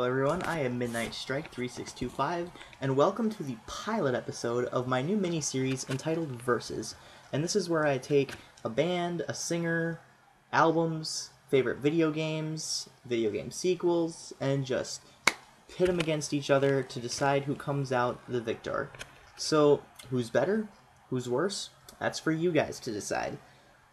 Hello everyone, I am Midnight Strike 3625, and welcome to the pilot episode of my new mini-series entitled Verses. And this is where I take a band, a singer, albums, favorite video game sequels, and just pit them against each other to decide who comes out the victor. So, who's better? Who's worse? That's for you guys to decide.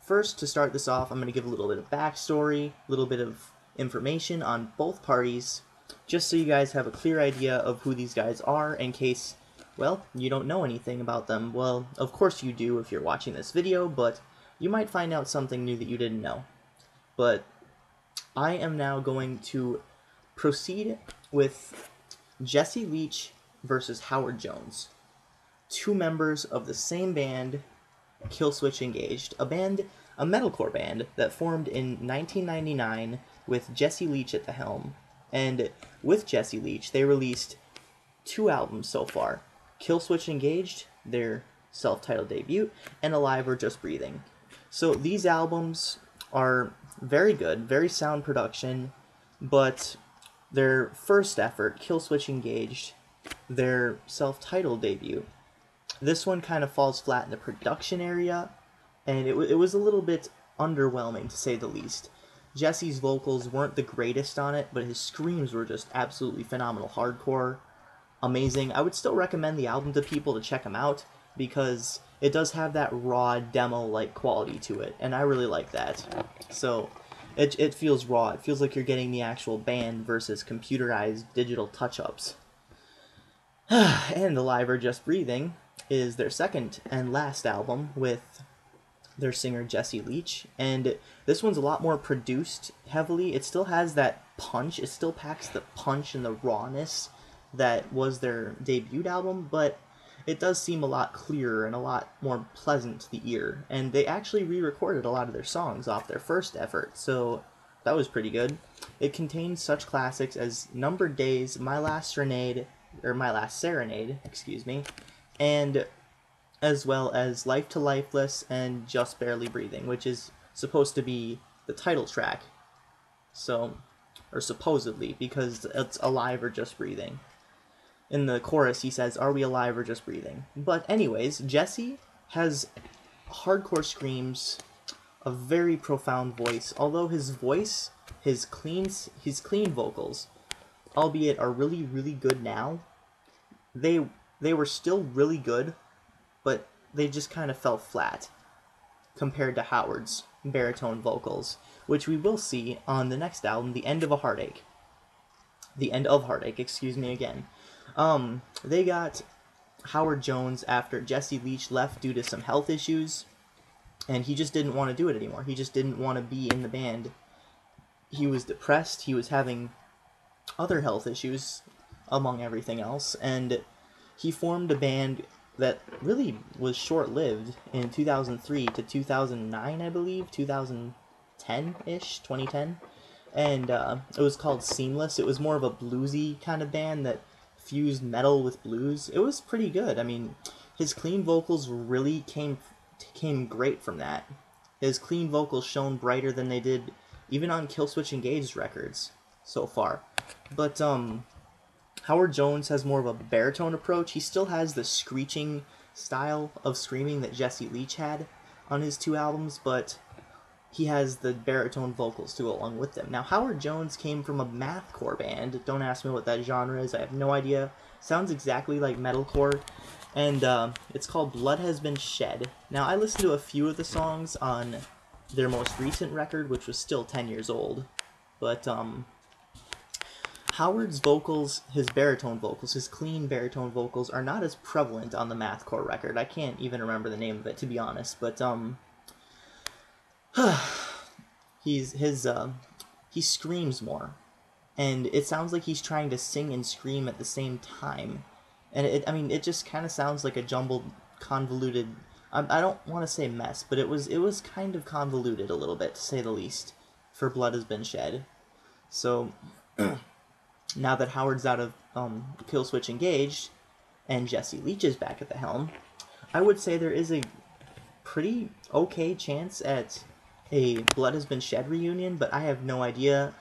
First, to start this off, I'm going to give a little bit of backstory, a little bit of information on both parties, just so you guys have a clear idea of who these guys are in case, well, you don't know anything about them. Well, of course you do if you're watching this video, but you might find out something new that you didn't know. But I am now going to proceed with Jesse Leach versus Howard Jones, two members of the same band, Killswitch Engage, a metalcore band that formed in 1999 with Jesse Leach at the helm. And with Jesse Leach, they released two albums so far. Killswitch Engage, their self-titled debut, and Alive or Just Breathing. So these albums are very good, very sound production, but their first effort, Killswitch Engage, their self-titled debut, this one kind of falls flat in the production area, and it was a little bit underwhelming to say the least. Jesse's vocals weren't the greatest on it, but his screams were just absolutely phenomenal. Hardcore, amazing. I would still recommend the album to people to check them out, because it does have that raw demo-like quality to it, and I really like that. So, it feels raw. It feels like you're getting the actual band versus computerized digital touch-ups. And Alive or Just Breathing is their second and last album with their singer Jesse Leach, and this one's a lot more produced heavily. It still has that punch, it still packs the punch and the rawness that was their debut album, but it does seem a lot clearer and a lot more pleasant to the ear, and they actually re-recorded a lot of their songs off their first effort, so that was pretty good. It contains such classics as Numbered Days, My Last Serenade, and as well as Life to Lifeless and Just Barely Breathing, which is supposed to be the title track. So, or supposedly, because it's Alive or Just Breathing. In the chorus, he says, "Are we alive or just breathing?" But anyways, Jesse has hardcore screams, a very profound voice. Although his voice, his clean vocals, albeit are really, really good now, they were still really good, but they just kind of fell flat compared to Howard's baritone vocals, which we will see on the next album, The End of Heartache, excuse me again. They got Howard Jones after Jesse Leach left due to some health issues, and he just didn't want to do it anymore. He just didn't want to be in the band. He was depressed, he was having other health issues, among everything else, and he formed a band that really was short-lived in 2003 to 2009, I believe, 2010-ish, 2010, and it was called Seamless. It was more of a bluesy kind of band that fused metal with blues. It was pretty good. I mean, his clean vocals really came great from that. His clean vocals shone brighter than they did even on Killswitch Engage records so far. But Howard Jones has more of a baritone approach. He still has the screeching style of screaming that Jesse Leach had on his two albums, but he has the baritone vocals to go along with them. Now, Howard Jones came from a mathcore band. Don't ask me what that genre is. I have no idea. Sounds exactly like metalcore, and it's called Blood Has Been Shed. Now, I listened to a few of the songs on their most recent record, which was still 10 years old, but Howard's vocals, his baritone vocals, his clean baritone vocals, are not as prevalent on the mathcore record. I can't even remember the name of it, to be honest, but he screams more, and it sounds like he's trying to sing and scream at the same time, and it just kind of sounds like a jumbled, convoluted, I don't want to say mess, but it was kind of convoluted a little bit, to say the least, for Blood Has Been Shed. So now that Howard's out of Killswitch Engage and Jesse Leach is back at the helm, I would say there is a pretty okay chance at a Blood Has Been Shed reunion, but I have no idea.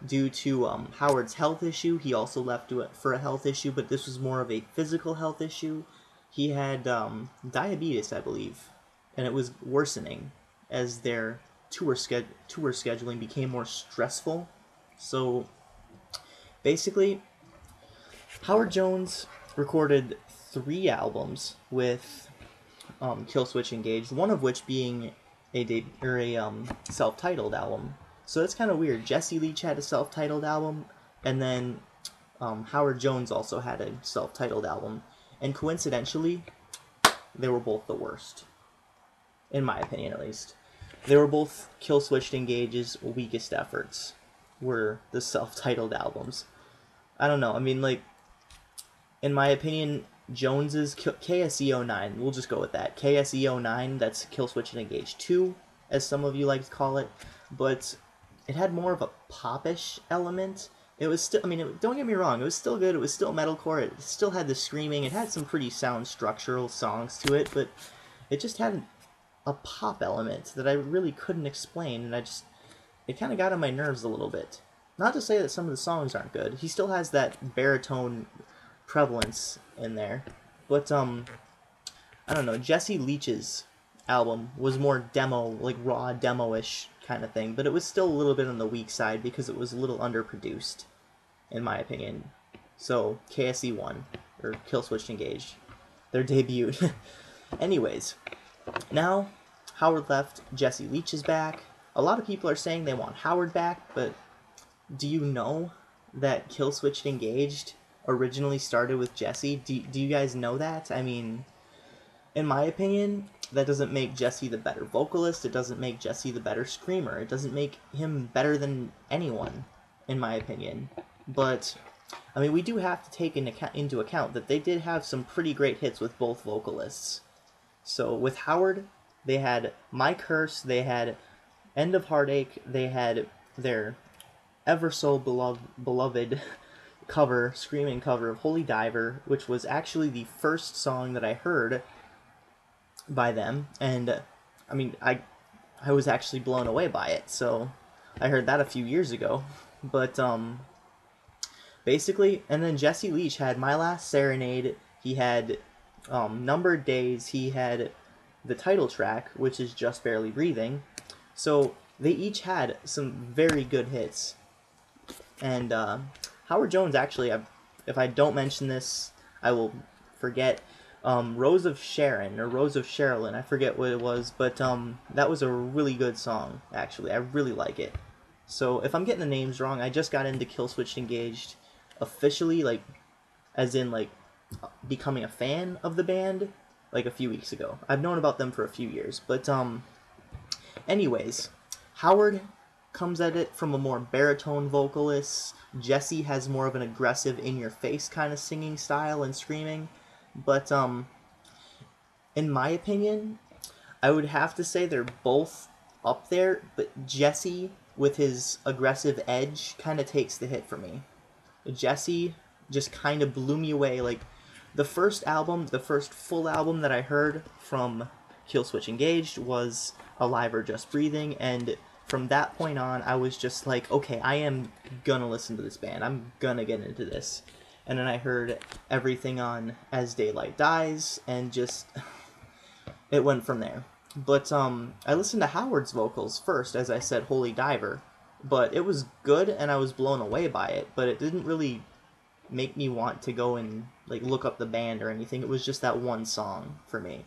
due to Howard's health issue. He also left for a health issue, but this was more of a physical health issue. He had diabetes, I believe, and it was worsening as their tour scheduling became more stressful. So basically, Howard Jones recorded 3 albums with Killswitch Engage, one of which being a self-titled album. So that's kind of weird. Jesse Leach had a self-titled album, and then Howard Jones also had a self-titled album. And coincidentally, they were both the worst. In my opinion, at least. They were both Killswitch Engage's weakest efforts, were the self-titled albums. I don't know, I mean, like, in my opinion, Jones's KSE09, we'll just go with that. KSE09, that's Killswitch Engage 2, as some of you like to call it, but it had more of a popish element. It was still, I mean, don't get me wrong, it was still good, it was still metalcore, it still had the screaming, it had some pretty sound structural songs to it, but it just had a pop element that I really couldn't explain, and it kind of got on my nerves a little bit. Not to say that some of the songs aren't good, he still has that baritone prevalence in there, but I don't know, Jesse Leach's album was more demo, like raw demo-ish kind of thing, but it was still a little bit on the weak side because it was a little underproduced, in my opinion. So, KSE1, or Killswitch Engage, their debut. Anyways, now Howard left, Jesse Leach is back. A lot of people are saying they want Howard back, but do you know that Killswitch Engaged originally started with Jesse? Do you guys know that? I mean, in my opinion, that doesn't make Jesse the better vocalist, it doesn't make Jesse the better screamer, it doesn't make him better than anyone, in my opinion. But, I mean, we do have to take into account that they did have some pretty great hits with both vocalists. So, with Howard, they had My Curse, they had End of Heartache, they had their ever so beloved screaming cover of Holy Diver, which was actually the first song that I heard by them, and I mean, I was actually blown away by it. So I heard that a few years ago, but basically, and then Jesse Leach had My Last Serenade, he had Numbered Days, he had the title track, which is Just Barely Breathing. So they each had some very good hits, and Howard Jones, actually, if I don't mention this, I will forget. Rose of Sharon, or Rose of Sherilyn, I forget what it was, but that was a really good song, actually. I really like it. So, if I'm getting the names wrong, I just got into Killswitch Engaged officially, like, as in, like, becoming a fan of the band, like, a few weeks ago. I've known about them for a few years, but, anyways, Howard comes at it from a more baritone vocalist. Jesse has more of an aggressive, in-your-face kind of singing style and screaming. But, in my opinion, I would have to say they're both up there, but Jesse, with his aggressive edge, kind of takes the hit for me. Jesse just kind of blew me away. Like, the first full album that I heard from Killswitch Engaged was Alive or Just Breathing, and from that point on, I was just like, okay, I am gonna listen to this band. I'm gonna get into this. And then I heard everything on As Daylight Dies, and just, it went from there. But, I listened to Howard's vocals first, as I said, Holy Diver, but it was good, and I was blown away by it, but it didn't really make me want to go and, like, look up the band or anything. It was just that one song for me.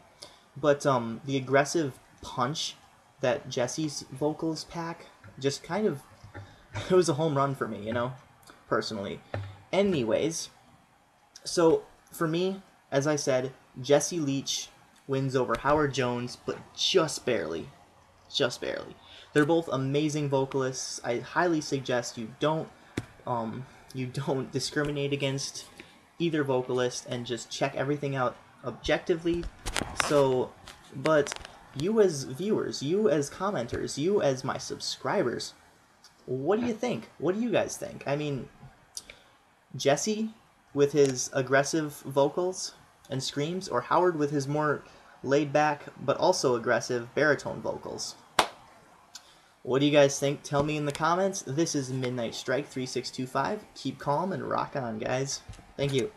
But, the aggressive punch that Jesse's vocals pack, just kind of, it was a home run for me, you know, personally. Anyways, so for me, as I said, Jesse Leach wins over Howard Jones, but just barely. Just barely. They're both amazing vocalists. I highly suggest you don't discriminate against either vocalist and just check everything out objectively. So, but you as viewers, you as commenters, you as my subscribers, what do you think? What do you guys think? I mean, Jesse with his aggressive vocals and screams, or Howard with his more laid-back but also aggressive baritone vocals? What do you guys think? Tell me in the comments. This is Midnight Strike 3625. Keep calm and rock on, guys. Thank you.